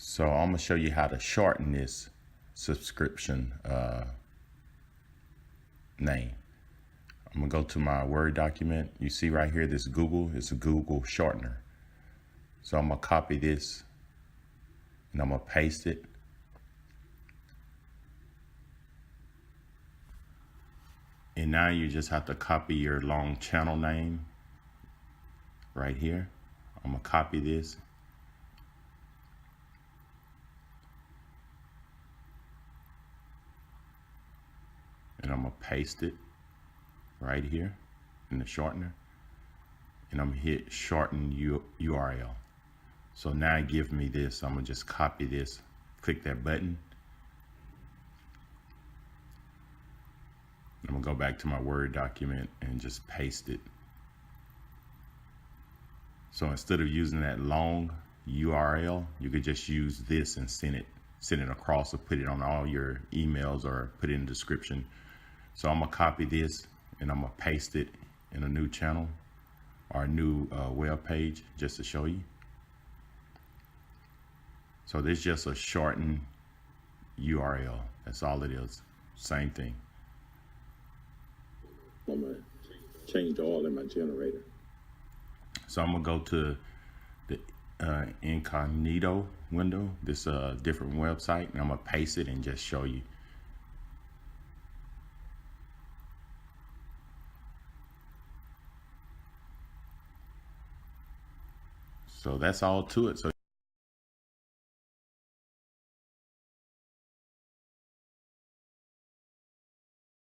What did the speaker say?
So I'm gonna show you how to shorten this subscription name. I'm gonna go to my Word document. You see right here, this Google, it's a Google shortener. So I'm gonna copy this and I'm gonna paste it. And now you just have to copy your long channel name right here. I'm gonna copy this. And I'm gonna paste it right here in the shortener. And I'm gonna hit shorten URL. So now it gives me this. I'm gonna just copy this, click that button. I'm gonna go back to my Word document and just paste it. So instead of using that long URL, you could just use this and send it across, or put it on all your emails, or put it in the description. So I'm gonna copy this and I'm gonna paste it in a new channel or a new web page, just to show you. So this is just a shortened URL. That's all it is. Same thing. I'm gonna change the oil in my generator. So I'm gonna go to the incognito window. This is a different website, and I'm gonna paste it and just show you. So that's all to it. So